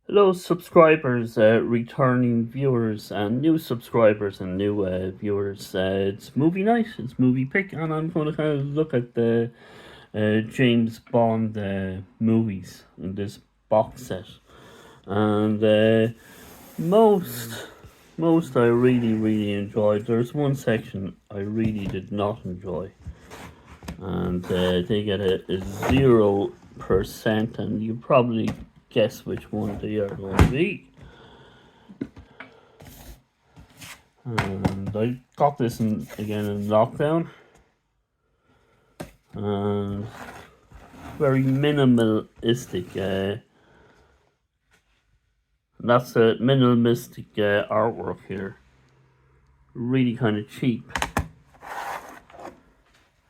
Hello, subscribers, returning viewers, and new subscribers and new viewers. It's movie night. It's movie pick, and I'm going to kind of look at the James Bond movies in this box set. And most most I really enjoyed. There's one section I really did not enjoy, and they get a 0%, and you probably guess which one they are going to be. And I got this again in lockdown, and very minimalistic. That's a minimalistic artwork here. Really kind of cheap.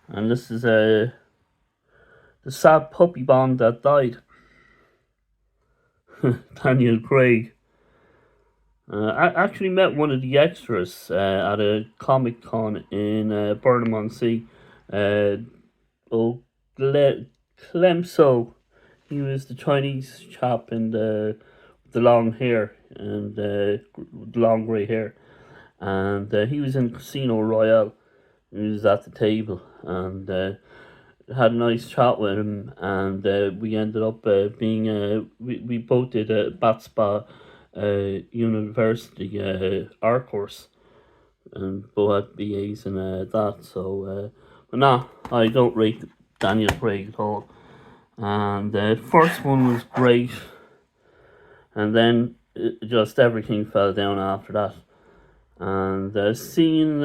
And this is the sad puppy Bond that died. Daniel Craig. I actually met one of the extras at a Comic Con in Burnham-on-Sea. Oh, Clemso. He was the Chinese chap in the long hair and the long grey hair, and he was in Casino Royale. He was at the table, and had a nice chat with him, and we ended up being we both did a Bat Spa university art course, and both had BAs in that. So, but nah, I don't rate Daniel Craig at all. And the first one was great, and then just everything fell down after that. And seeing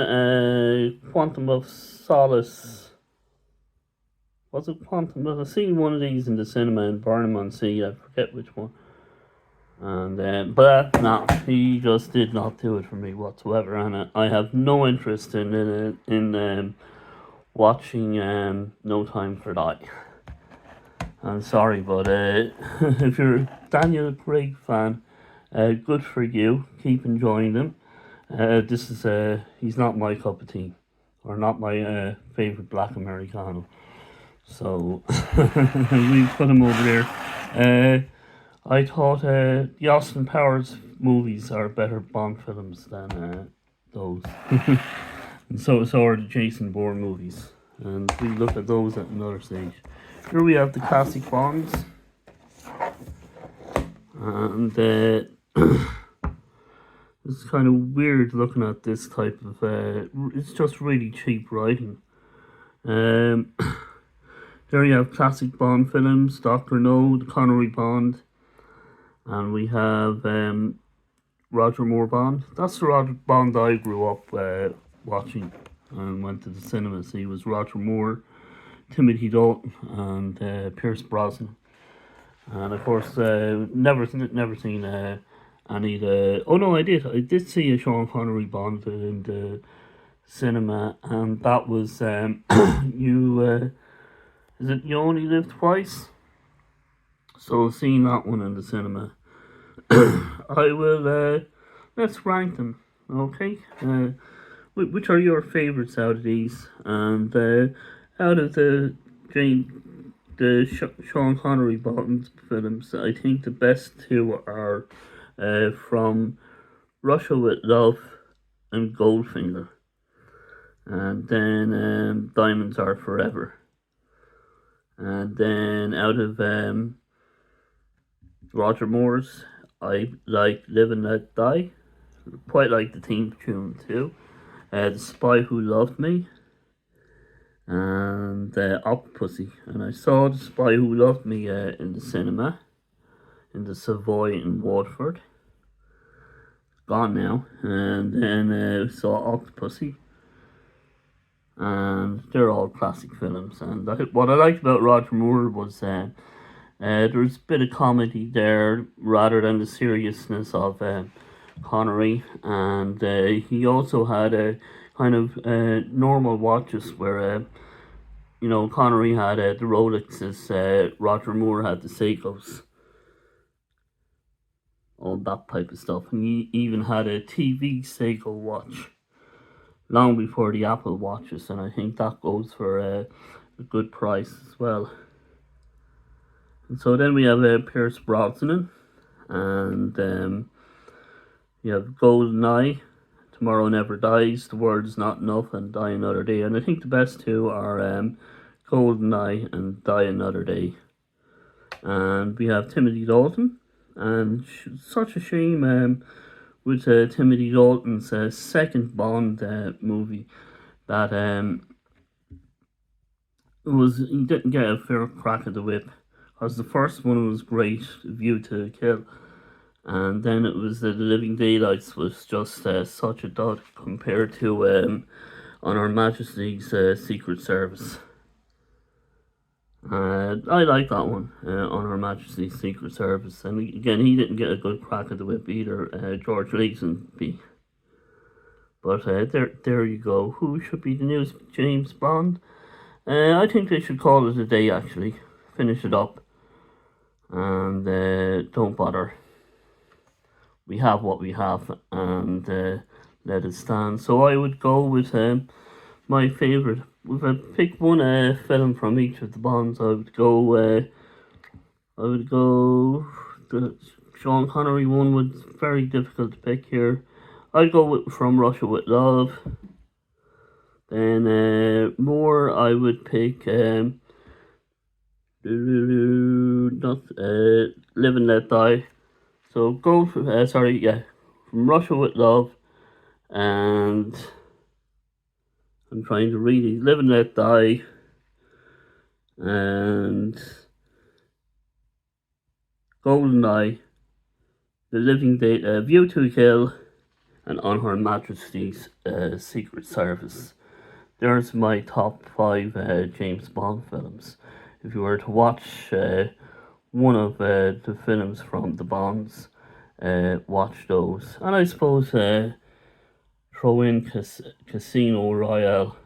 Quantum of Solace. Was it Quantum? I've seen one of these in the cinema in Burnham-on-Sea. I forget which one. And but no, he just did not do it for me whatsoever, and I have no interest in watching No Time for Die. I'm sorry, but if you're a Daniel Craig fan, good for you. Keep enjoying them. This is he's not my cup of tea, or not my favorite black Americano. So we put him over there. I thought the Austin Powers movies are better Bond films than those. And so are the Jason Bourne movies. And we look at those at another stage. Here we have the classic Bonds. And it's kind of weird looking at this type of... it's just really cheap writing. There you have classic Bond films, Dr. No, the Connery Bond, and we have Roger Moore Bond. That's the Roger Bond I grew up watching and went to the cinema. So he was Roger Moore, Timothy Dalton, and Pierce Brosnan. And of course, never seen any of the... Oh no, I did see a Sean Connery Bond in the cinema, and that was you... is it You Only Live Twice? So seeing that one in the cinema, I will. Let's rank them, okay? Which are your favourites out of these? And out of the Sean Connery Bond films, I think the best two are from Russia with Love and Goldfinger, and then Diamonds Are Forever. And then out of Roger Moore's, I like Live and Let Die. Quite like the theme tune too. The Spy Who Loved Me, and Octopussy. And I saw The Spy Who Loved Me in the cinema, in the Savoy in Waterford. Gone now. And then saw Octopussy. And they're all classic films. And what I liked about Roger Moore was there's a bit of comedy there rather than the seriousness of Connery, and he also had a kind of normal watches where Connery had the Rolexes, Roger Moore had the Seikos, all that type of stuff, and he even had a TV Seiko watch long before the Apple watches, and I think that goes for a good price as well. And so then we have Pierce Brosnan, and you have GoldenEye, Tomorrow Never Dies, The World Is Not Enough, and Die Another Day. And I think the best two are GoldenEye and Die Another Day. And we have Timothy Dalton, and such a shame with Timothy Dalton's second Bond movie that he didn't get a fair crack at the whip, because the first one was great, View to a Kill, and then it was The Living Daylights was just such a dud compared to On Her Majesty's Secret Service. I like that one, On Her Majesty's Secret Service, and again, he didn't get a good crack at the whip either, George Lazenby. But there you go. Who should be the new James Bond? I think they should call it a day, actually. Finish it up. And don't bother. We have what we have, and let it stand. So I would go with my favourite. If I pick one film from each of the Bonds, I would go. The Sean Connery one was very difficult to pick here. I'd go with From Russia with Love. Then more, I would pick Live and Let Die. So go for, From Russia with Love, and I'm trying to read it. Live and Let Die, and GoldenEye, The Living Day, View to a Kill, and On Her Majesty's Secret Service. There's my top 5 James Bond films. If you were to watch one of the films from the Bonds, watch those. And I suppose throw in Casino Royale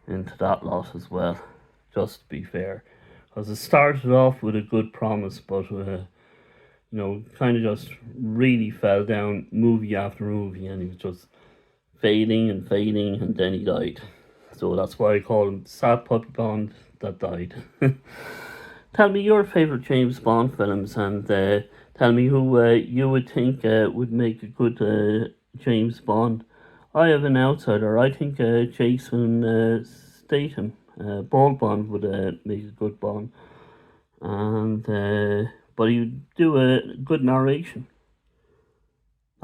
into that lot as well, just to be fair. Because it started off with a good promise, but kind of just really fell down movie after movie, and he was just fading, and then he died. So that's why I call him Sad Puppy Bond that died. Tell me your favourite James Bond films, and tell me who you would think would make a good James Bond. I have an outsider. I think Jason Statham, Bald Bond, would make a good Bond. And but he would do a good narration.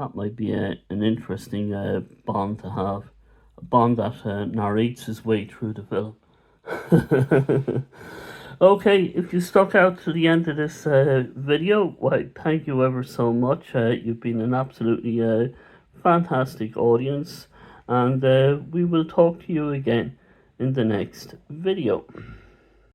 That might be an interesting Bond to have. A Bond that narrates his way through the film. Okay, if you stuck out to the end of this video, why, thank you ever so much. You've been an absolutely fantastic audience, and we will talk to you again in the next video.